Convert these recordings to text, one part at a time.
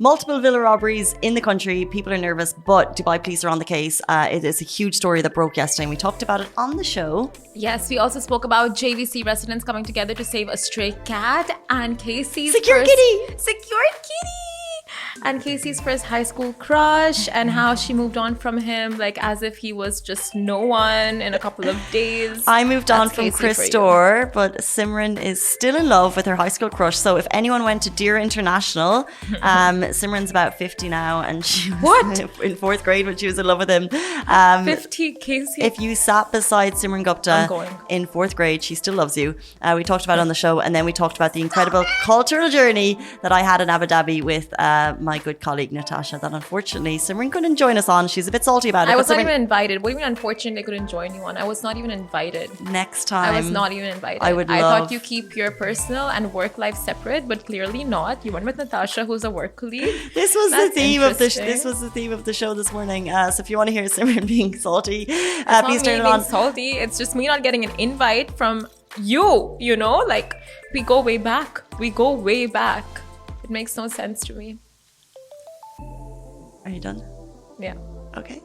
Multiple villa robberies in the country. People are nervous, but Dubai police are on the case. It is a huge story that broke yesterday, and we talked about it on the show. Yes, we also spoke about JVC residents coming together to save a stray cat and Casey's Secure kitty! And Casey's first high school crush and how she moved on from him like as if he was just no one in a couple of days. I moved on from Chris Dorr, but Simran is still in love with her high school crush. So if anyone went to Deer International, Simran's about 50 now, and she was in fourth grade when she was in love with him. 50 Casey. If you sat beside Simran Gupta in fourth grade, she still loves you. We talked about it on the show, and then we talked about the incredible cultural journey that I had in Abu Dhabi with my good colleague Natasha, that unfortunately Simran couldn't join us on. She's a bit salty about it. I was not even invited. What do you mean unfortunately I couldn't join you on? I was not even invited. Next time. I was not even invited. I thought you keep your personal and work life separate, but clearly not. You went with Natasha, who's a work colleague. This was the theme of the show this morning. So if you want to hear Simran being salty, please turn it on. Salty. It's just me not getting an invite from you, you know? Like, we go way back. It makes no sense to me. Are you done? Yeah. Okay.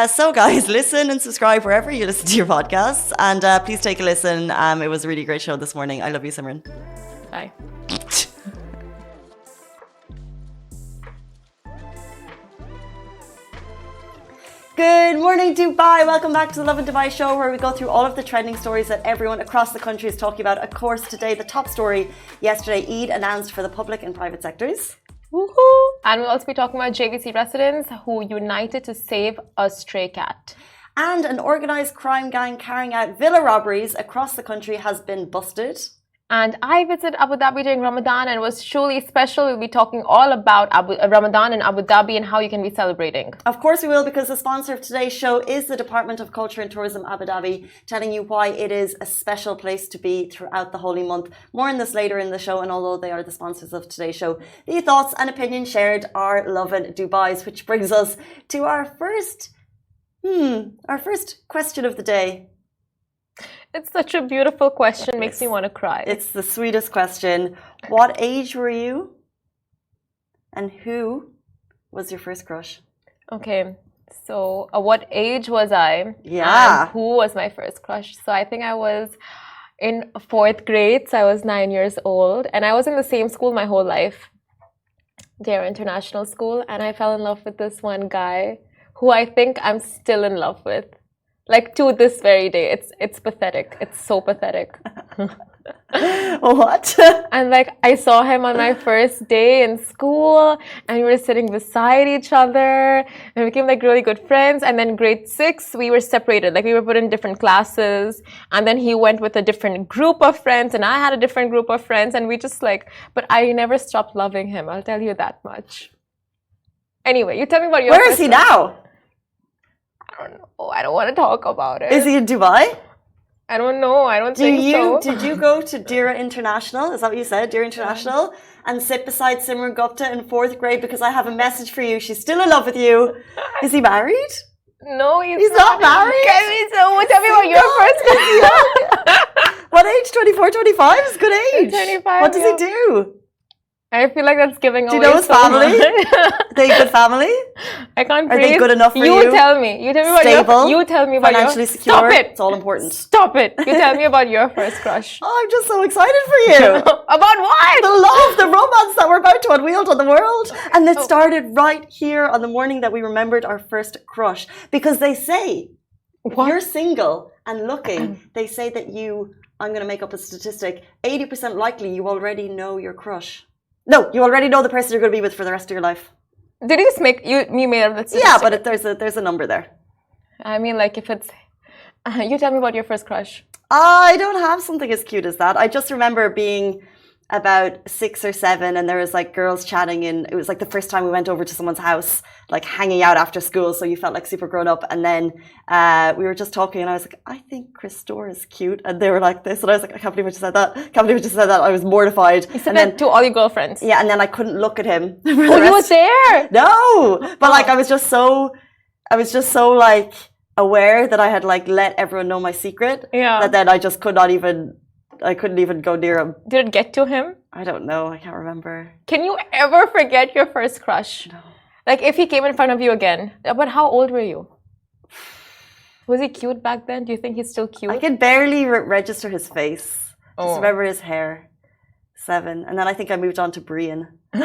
So guys, listen and subscribe wherever you listen to your podcasts, and please take a listen. It was a really great show this morning. I love you, Simran. Bye. Good morning, Dubai. Welcome back to the Lovin Dubai show, where we go through all of the trending stories that everyone across the country is talking about. Of course, today, the top story yesterday, Eid announced for the public and private sectors. Woohoo! And we'll also be talking about JVC residents who united to save a stray cat. And an organised crime gang carrying out villa robberies across the country has been busted. And I visited Abu Dhabi during Ramadan and it was truly special. We'll be talking all about Ramadan in Abu Dhabi and how you can be celebrating. Of course we will, because the sponsor of today's show is the Department of Culture and Tourism Abu Dhabi, telling you why it is a special place to be throughout the holy month. More on this later in the show, and although they are the sponsors of today's show, the thoughts and opinions shared are Lovin Dubai's, which brings us to our first question of the day. It's such a beautiful question, makes me want to cry. It's the sweetest question. What age were you? And who was your first crush? Okay, so what age was I? Yeah. And who was my first crush? So I think I was in fourth grade, so I was 9 years old. And I was in the same school my whole life, their international school. And I fell in love with this one guy who I think I'm still in love with. Like, to this very day. It's pathetic. It's so pathetic. What? And like, I saw him on my first day in school, and we were sitting beside each other, and we became like really good friends. And then grade 6, we were separated. Like, we were put in different classes, and then he went with a different group of friends, and I had a different group of friends, and we just like, but I never stopped loving him. I'll tell you that much. Anyway, you tell me about your Where is he now? I don't know. I don't want to talk about it. Is he in Dubai? I don't know. I don't think so. Did you go to Deer International? Is that what you said? Deer International? And sit beside Simran Gupta in fourth grade, because I have a message for you. She's still in love with you. Is he married? No, he's not married. Tell me about your first crush. What age? 24, 25 is good age. 25. What does he do? I feel like that's giving away. Do you know his family? Are they a good family? I can't breathe. Are they good enough for you? You tell me. You tell me about Stable, you tell me about financially secure. Stop it. It's all important. Stop it. You tell me about your first crush. Oh, I'm just so excited for you. About what? The love, the romance that we're about to unwield on the world. And it started right here on the morning that we remembered our first crush. Because they say, if you're single and looking, they say that I'm going to make up a statistic, 80% likely you already know your crush. No, you already know the person you're going to be with for the rest of your life. Did you just make you made up that statistic? Yeah, but there's a number there. I mean, like, if it's you tell me about your first crush. I don't have something as cute as that. I just remember being about 6 or 7, and there was like girls chatting, and it was like the first time we went over to someone's house, like hanging out after school, so you felt like super grown up. And then we were just talking, and I was like, I think Chris Dorr is cute, and they were like this, and I was like, I can't believe I just said that. Can't believe I just said that. I was mortified. You said that to all your girlfriends. Yeah, and then I couldn't look at him. Oh, you were there? No, but like I was just so like aware that I had like let everyone know my secret. Yeah. That then I just could not even I couldn't even go near him. Did it get to him? I don't know. I can't remember. Can you ever forget your first crush? No. Like if he came in front of you again. But how old were you? Was he cute back then? Do you think he's still cute? I can barely register his face. Just remember his hair. 7. And then I think I moved on to Brian. You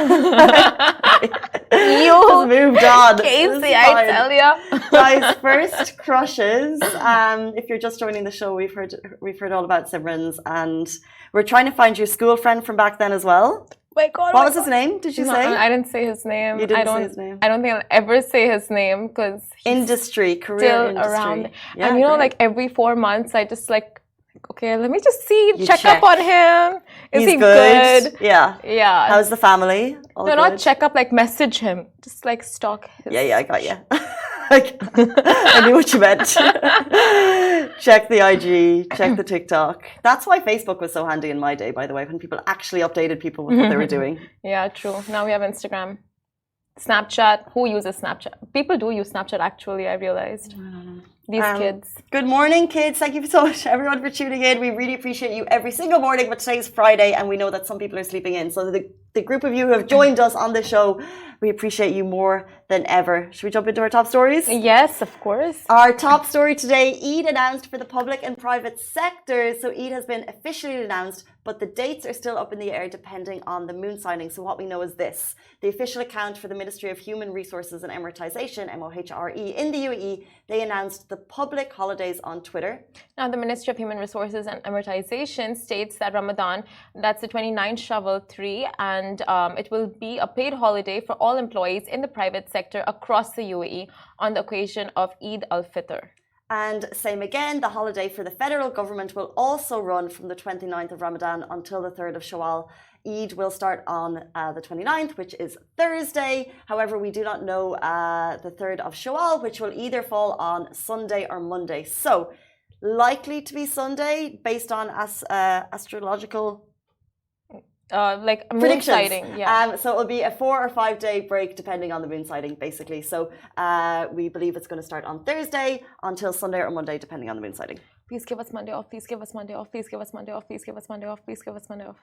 just moved on. Casey, I tell you. Guys, first crushes. If you're just joining the show, we've heard all about Simran's, and we're trying to find your school friend from back then as well. My God, what was his name? Did you say? I didn't say his name. You didn't say his name. I don't think I'll ever say his name because career still industry. Around. Yeah, and you know, like every 4 months, I just like, okay, let me just check up on him. Is he good? Yeah. Yeah. How's the family? All good? Not check up, like message him. Just like stalk his... Yeah, I got you. I knew what you meant. Check the IG, check the TikTok. That's why Facebook was so handy in my day, by the way, when people actually updated people with what they were doing. Yeah, true. Now we have Instagram. Snapchat. Who uses Snapchat? People do use Snapchat, actually, I realized. These kids. Good morning, kids. Thank you so much, everyone, for tuning in. We really appreciate you every single morning, but today's Friday, and we know that some people are sleeping in. So the group of you who have joined us on the show, we appreciate you more than ever. Should we jump into our top stories? Yes, of course. Our top story today, Eid announced for the public and private sectors. So Eid has been officially announced, but the dates are still up in the air depending on the moon signing. So what we know is this. The official account for the Ministry of Human Resources and Amortization, MOHRE, in the UAE, they announced the public holidays on Twitter. Now, the Ministry of Human Resources and Amortization states that Ramadan, that's the 29th Shawwal 3, and it will be a paid holiday for all employees in the private sector across the UAE on the occasion of Eid al-Fitr. And same again, the holiday for the federal government will also run from the 29th of Ramadan until the 3rd of Shawwal. Eid will start on the 29th, which is Thursday. However, we do not know the 3rd of Shawwal, which will either fall on Sunday or Monday. So, likely to be Sunday based on astrological like moon predictions. Sighting, yeah. So it'll be a 4 or 5 day break depending on the moon sighting, basically. So we believe it's going to start on Thursday until Sunday or Monday, depending on the moon sighting. Please give us Monday off. Please give us Monday off. Please give us Monday off. Please give us Monday off. Please give us Monday off.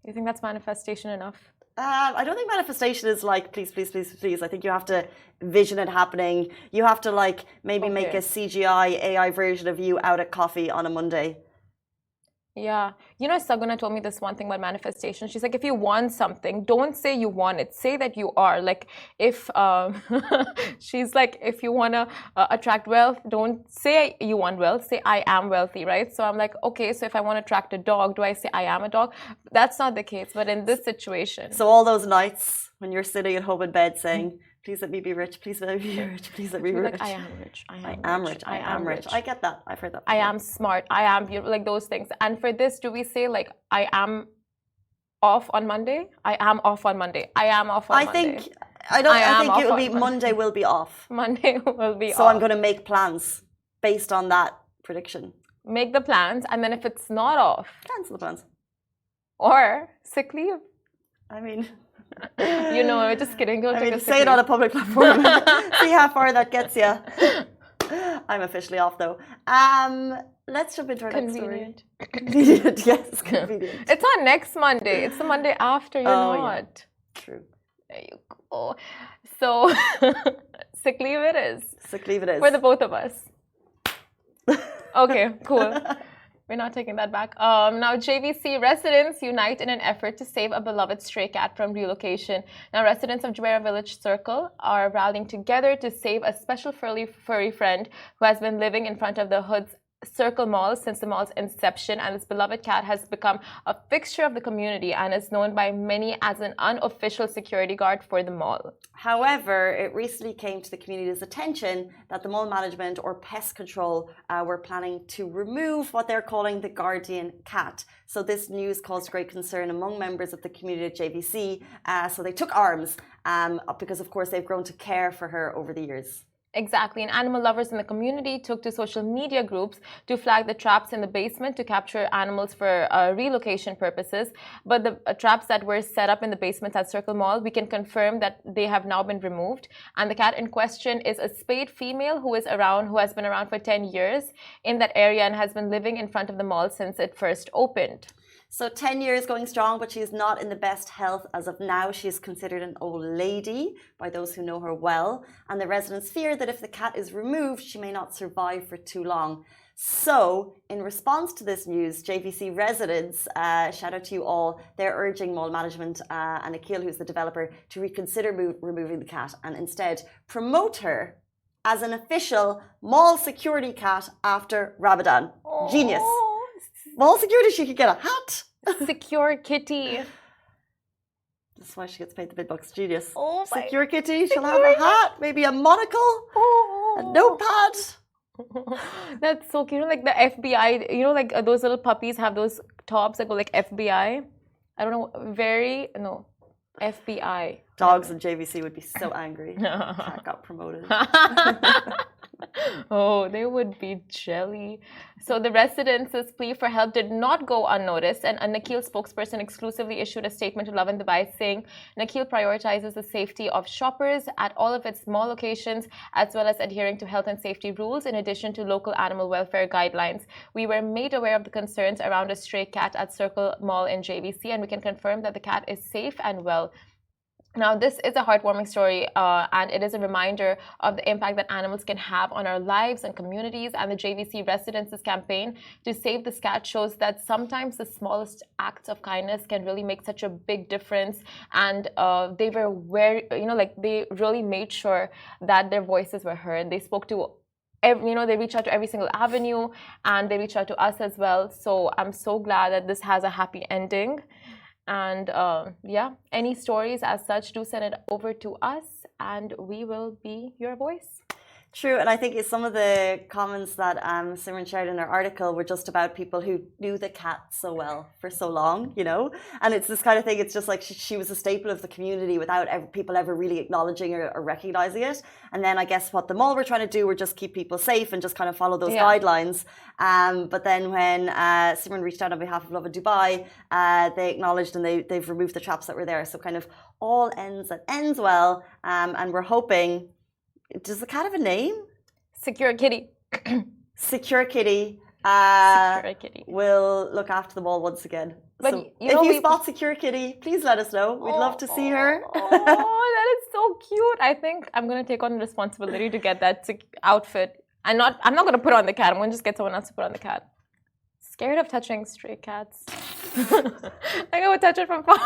You think that's manifestation enough? I don't think manifestation is like please, please, please, please. I think you have to vision it happening. You have to like maybe make a CGI AI version of you out at coffee on a Monday. Yeah. You know, Saguna told me this one thing about manifestation. She's like, if you want something, don't say you want it. Say that you are. Like, if she's like, if you want to attract wealth, don't say you want wealth. Say, I am wealthy, right? So I'm like, okay, so if I want to attract a dog, do I say I am a dog? That's not the case. But in this situation. So all those nights when you're sitting at home in bed saying, please let me be rich, please let me be rich, please let me be rich. Like, I am rich. I am rich. I get that. I've heard that before. I am smart. I am beautiful. Like those things. And for this, do we say like, I am off on Monday? I am off on Monday. I am off on Monday. I think it will be Monday will be off. Monday will be off. So I'm going to make plans based on that prediction. Make the plans, and then if it's not off, cancel the plans. Or sick leave. I mean, you know, we're just kidding. Don't take a sick say it on a public platform. See how far that gets you. I'm officially off though. Let's jump into our next story. Convenient, yes, convenient. It's not next Monday. It's the Monday after. You're not. Yeah. True. There you go. So, sick leave it is. Sick leave it is. For the both of us. Okay, cool. We're not taking that back. Now, JVC residents unite in an effort to save a beloved stray cat from relocation. Now, residents of Jumeirah Village Circle are rallying together to save a special furry friend who has been living in front of the Hood's Circle Mall since the mall's inception, and this beloved cat has become a fixture of the community and is known by many as an unofficial security guard for the mall. However, it recently came to the community's attention that the mall management or pest control were planning to remove what they're calling the guardian cat. So this news caused great concern among members of the community at JVC. So they took arms because, of course, they've grown to care for her over the years. Exactly, and animal lovers in the community took to social media groups to flag the traps in the basement to capture animals for relocation purposes. But the traps that were set up in the basement at Circle Mall, we can confirm that they have now been removed. And the cat in question is a spayed female who has been around for 10 years in that area and has been living in front of the mall since it first opened. So 10 years going strong, but she's not in the best health as of now. She is considered an old lady by those who know her well. And the residents fear that if the cat is removed, she may not survive for too long. So, in response to this news, JVC residents, shout out to you all, they're urging mall management and Akil, who's the developer, to reconsider removing the cat and instead promote her as an official mall security cat after Ramadan. Aww. Genius. Mall security, she could get a hat. Secure kitty. That's why she gets paid the big bucks. Genius. Oh my. Secure kitty, she'll have a hat, maybe a monocle, a notepad. That's so cute. Like the FBI, like those little puppies have those tops that go like FBI. I don't know, FBI. Dogs and JVC would be so angry. Cat got promoted. Oh, they would be jelly. So the residents' plea for help did not go unnoticed, and a Nakheel spokesperson exclusively issued a statement to Lovin Dubai saying Nakheel prioritizes the safety of shoppers at all of its mall locations, as well as adhering to health and safety rules in addition to local animal welfare guidelines. We were made aware of the concerns around a stray cat at Circle Mall in JVC, and we can confirm that the cat is safe and well. Now, this is a heartwarming story, and it is a reminder of the impact that animals can have on our lives and communities. And the JVC Residents' campaign to save this cat shows that sometimes the smallest acts of kindness can really make such a big difference. And they were they really made sure that their voices were heard. They spoke to they reach out to every single avenue, and they reach out to us as well. So I'm so glad that this has a happy ending. And any stories as such, do send it over to us and we will be your voice. True, and I think some of the comments that Simran shared in her article were just about people who knew the cat so well for so long, and it's this kind of thing. It's just like she was a staple of the community without people ever really acknowledging or recognizing it. And then I guess what the mall were trying to do were just keep people safe and just kind of follow those guidelines. But then when Simran reached out on behalf of Lovin Dubai, they acknowledged and they've removed the traps that were there. So kind of all ends well, and we're hoping. Does the cat have a name? Secure Kitty. Secure Kitty. Secure Kitty. Will look after the mall once again. But so if you spot Secure Kitty, please let us know. We'd love to see her. Oh, that is so cute. I think I'm going to take on the responsibility to get that outfit. I'm not going to put on the cat. I'm going to just get someone else to put on the cat. Scared of touching stray cats. I would touch it from far.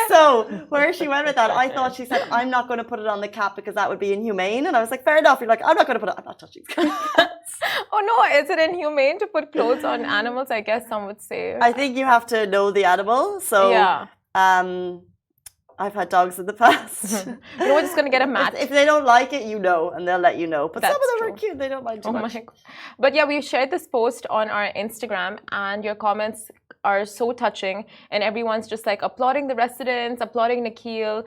So where she went with that, I thought she said, I'm not going to put it on the cat because that would be inhumane. And I was like, fair enough. You're like, I'm not going to put it. I'm not touching cats. Oh no, is it inhumane to put clothes on animals? I guess some would say. I think you have to know the animal. So yeah. I've had dogs in the past. We're just going to get a mat. If they don't like it, and they'll let you know. But That's some of them true. are cute. They don't mind too much. But yeah, we shared this post on our Instagram, and your comments are so touching, and everyone's just like applauding the residents, applauding Nakheel,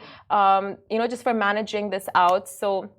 just for managing this out. So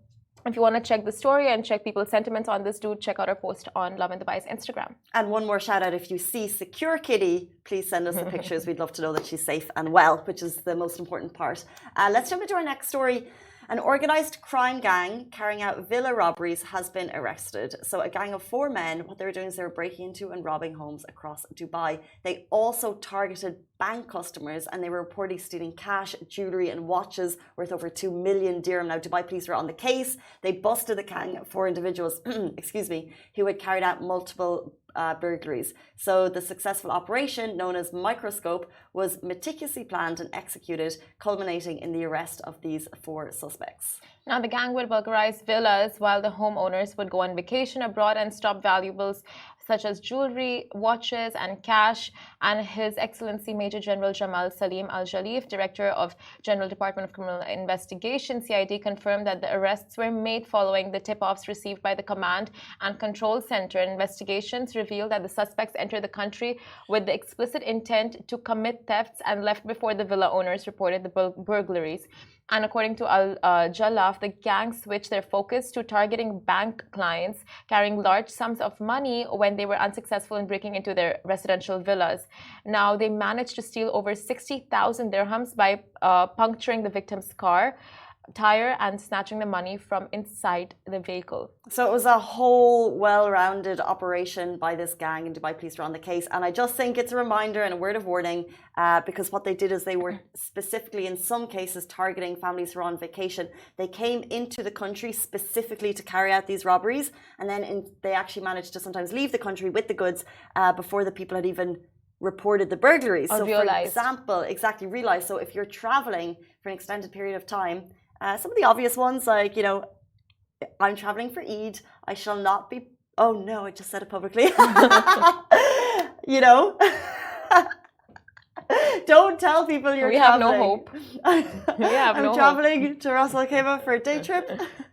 if you want to check the story and check people's sentiments on this, do check out our post on Lovin Dubai's Instagram. And one more shout out, if you see Secure Kitty, please send us the pictures. We'd love to know that she's safe and well, which is the most important part. Let's jump into our next story. An organised crime gang carrying out villa robberies has been arrested. So a gang of 4 men, what they were doing is they were breaking into and robbing homes across Dubai. They also targeted bank customers, and they were reportedly stealing cash, jewellery and watches worth over 2 million dirham. Now, Dubai police were on the case. They busted the gang of 4 individuals, who had carried out multiple burglaries. So the successful operation, known as Microscope, was meticulously planned and executed, culminating in the arrest of these 4 suspects. Now, the gang would burglarize villas while the homeowners would go on vacation abroad and stop valuables such as jewelry, watches and cash. And His Excellency Major General Jamal Salim Al-Jalif, Director of General Department of Criminal Investigation, CID, confirmed that the arrests were made following the tip-offs received by the Command and Control Center. Investigations revealed that the suspects entered the country with the explicit intent to commit thefts and left before the villa owners reported the burglaries. And according to Al Jalaf, the gang switched their focus to targeting bank clients carrying large sums of money when they were unsuccessful in breaking into their residential villas. Now, they managed to steal over 60,000 dirhams by puncturing the victim's car tire and snatching the money from inside the vehicle. So it was a whole well-rounded operation by this gang, and Dubai police are on the case. And I just think it's a reminder and a word of warning, because what they did is they were specifically, in some cases, targeting families who are on vacation. They came into the country specifically to carry out these robberies, and then they actually managed to sometimes leave the country with the goods before the people had even reported the burglaries. Or so realized. For example, exactly, realized. So if you're traveling for an extended period of time, some of the obvious ones, like, I'm traveling for Eid, I shall not be. Oh no, I just said it publicly. Don't tell people you're we traveling. Have no hope. We have I'm no traveling hope. to Ras Al Khaimah for a day trip,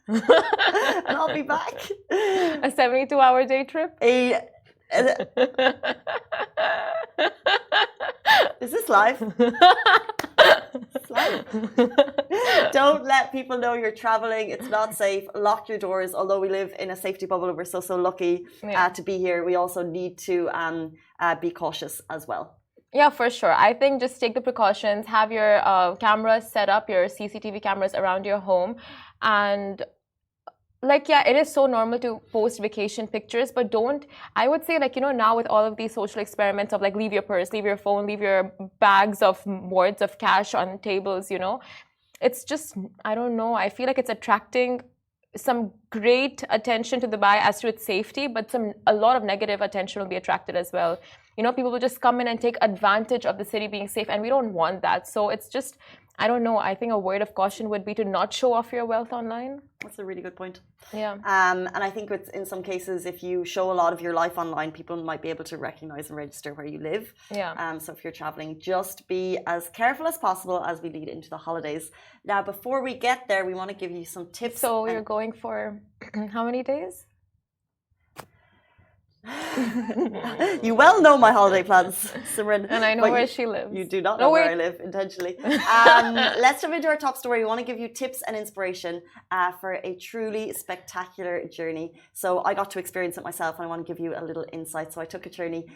and I'll be back. A 72-hour day trip? Is this live? Don't let people know you're traveling. It's not safe. Lock your doors. Although we live in a safety bubble, we're so lucky to be here. We also need to be cautious as well. Yeah, for sure. I think just take the precautions. Have your cameras set up, your CCTV cameras around your home, and it is so normal to post vacation pictures, but don't, I would say, now with all of these social experiments of leave your purse, leave your phone, leave your bags of words of cash on tables, it's just, I don't know, I feel like it's attracting some great attention to Dubai as to its safety, but a lot of negative attention will be attracted as well. People will just come in and take advantage of the city being safe, and we don't want that. So it's just, I don't know, I think a word of caution would be to not show off your wealth online. That's a really good point. Yeah. And I think it's, in some cases, if you show a lot of your life online, people might be able to recognize and register where you live. Yeah. So if you're traveling, just be as careful as possible as we lead into the holidays. Now, before we get there, we want to give you some tips. So you're going for how many days? You well know my holiday plans, Simran. And I know where she lives. You do not know where I live, intentionally. Let's jump into our top story. We want to give you tips and inspiration for a truly spectacular journey. So I got to experience it myself, and I want to give you a little insight. So I took a journey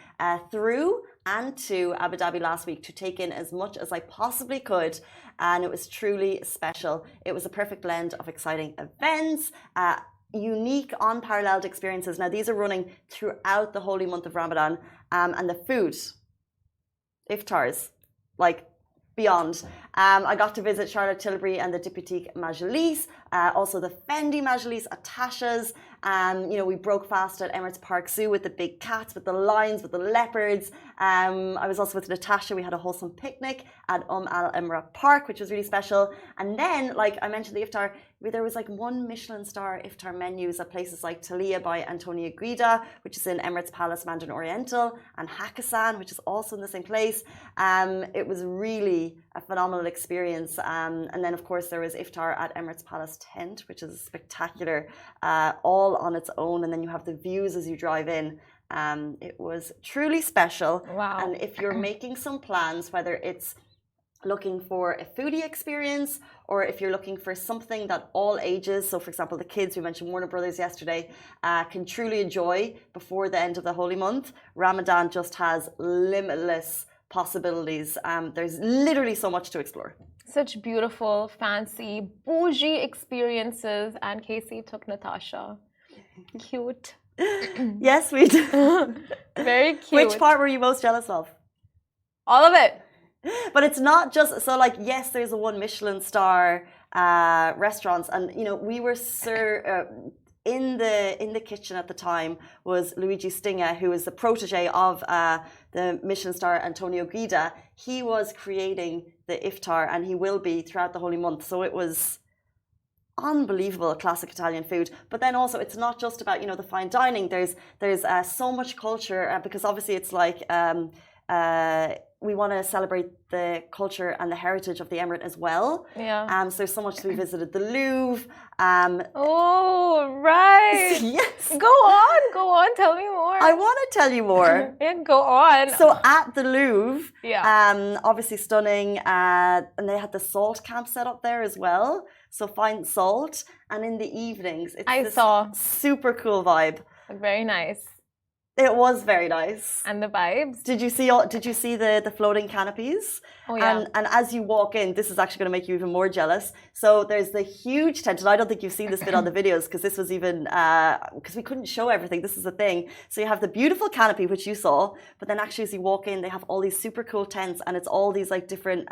through and to Abu Dhabi last week to take in as much as I possibly could, and it was truly special. It was a perfect blend of exciting events, unique, unparalleled experiences. Now, these are running throughout the holy month of Ramadan, and the food, iftars, beyond. I got to visit Charlotte Tilbury and the Diptyque Majlis, also the Fendi Majlis at Tasha's. We broke fast at Emirates Park Zoo with the big cats, with the lions, with the leopards. I was also with Natasha. We had a wholesome picnic at Al Emra Park, which was really special. And then, I mentioned the iftar, there was 1 Michelin star iftar menus at places like Talia by Antonio Guida, which is in Emirates Palace Mandarin Oriental, and Hakkasan, which is also in the same place. It was really a phenomenal experience. And then, of course, there was iftar at Emirates Palace Tent, which is spectacular, all on its own. And then you have the views as you drive in. It was truly special. Wow. And if you're making some plans, whether it's looking for a foodie experience, or if you're looking for something that all ages, so for example the kids, we mentioned Warner Brothers yesterday, can truly enjoy before the end of the holy month, Ramadan just has limitless possibilities. There's literally so much to explore. Such beautiful, fancy, bougie experiences, and Casey took Natasha. Cute. Yes, we do. Very cute. Which part were you most jealous of? All of it. But it's not just, so yes, there's a 1 Michelin star restaurants, and we were in the kitchen at the time was Luigi Stinga, who is the protege of the Michelin star Antonio Guida. He was creating the iftar, and he will be throughout the holy month. So it was unbelievable classic Italian food. But then also, it's not just about the fine dining. There's so much culture, because obviously it's we want to celebrate the culture and the heritage of the Emirate as well. Yeah. So there's so much. We visited the Louvre. Oh, right. Yes. Go on. Tell me more. I want to tell you more. Yeah, go on. So at the Louvre, yeah. Obviously stunning, and they had the salt camp set up there as well. So find salt, and in the evenings, it's saw super cool vibe. Very nice. It was very nice. And the vibes. Did you see the floating canopies? Oh yeah. And as you walk in, this is actually going to make you even more jealous. So there's the huge tent, and I don't think you've seen this bit on the videos because this was even because we couldn't show everything. This is the thing. So you have the beautiful canopy which you saw, but then actually as you walk in, they have all these super cool tents, and it's all these like different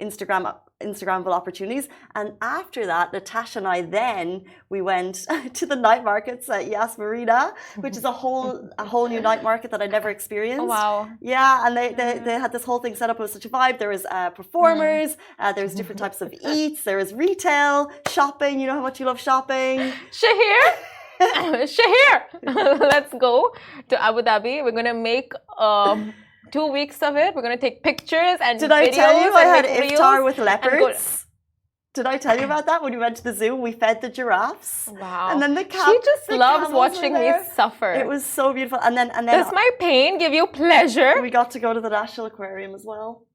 Instagrammable opportunities. And after that, Natasha and I we went to the night markets at Yas Marina, which is a whole new night market that I never experienced. Oh, wow. Yeah, and they had this whole thing set up. It was such a vibe. There was performers, there was different types of eats, there was retail, shopping. You know how much you love shopping. Shahir, let's go to Abu Dhabi. We're gonna make 2 weeks of it. We're gonna take pictures and Did videos. I tell you I had iftar with and leopards? Did I tell you about that when we went to the zoo? We fed the giraffes. Wow. And then she just loves watching me suffer. It was so beautiful. And then does my pain give you pleasure? We got to go to the National Aquarium as well.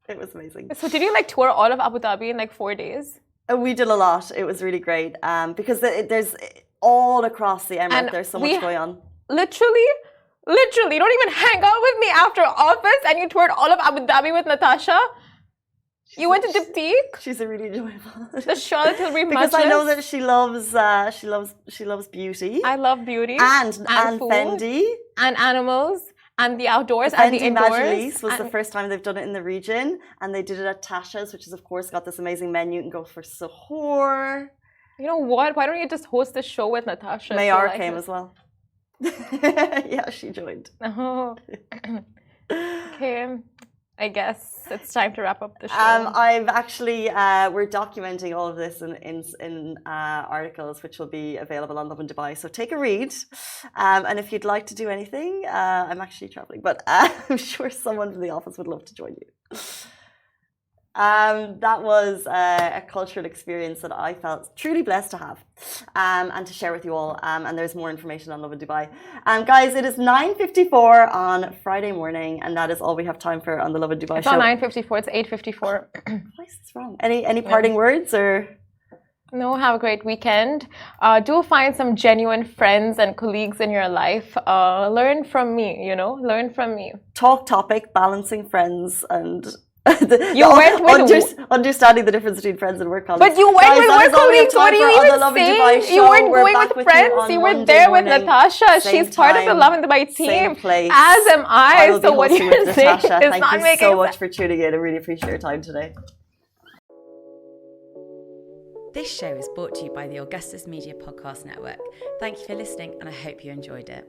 It was amazing. So did you like tour all of Abu Dhabi in like 4 days? We did a lot. It was really great. Because there's all across the Emirate, there's so much going on. Literally, you don't even hang out with me after office, and you toured all of Abu Dhabi with Natasha. You went to Diptyque. She's a really enjoyable. The Charlotte Tilbury because I know that she loves beauty. I love beauty and food, Fendi and animals and the outdoors the and the Fendi indoors. Majlis was the first time they've done it in the region, and they did it at Tasha's, which is of course got this amazing menu. You can go for suhoor. You know what? Why don't you just host the show with Natasha? Mayar came as well. Yeah, she joined. Oh. Okay. I guess it's time to wrap up the show. I've actually we're documenting all of this in articles which will be available on Lovin Dubai. So take a read, and if you'd like to do anything, I'm actually traveling, but I'm sure someone from the office would love to join you. That was a cultural experience that I felt truly blessed to have and to share with you all. And there's more information on Lovin Dubai. Guys, it is 9:54 on Friday morning, and that is all we have time for on the Lovin Dubai show. It's not 9:54, it's 8:54. Why is this wrong? Any parting words or? No, have a great weekend. Do find some genuine friends and colleagues in your life. Learn from me, learn from me. Talk topic, balancing friends and... understanding the difference between friends and work colleagues. But you went with work colleagues. What are you even saying? You weren't going with friends. You were there with Natasha. She's part of the Lovin Dubai team. As am I. So what you're saying is not making sense. Thank you so much for tuning in. I really appreciate your time today. This show is brought to you by the Augustus Media Podcast Network. Thank you for listening, and I hope you enjoyed it.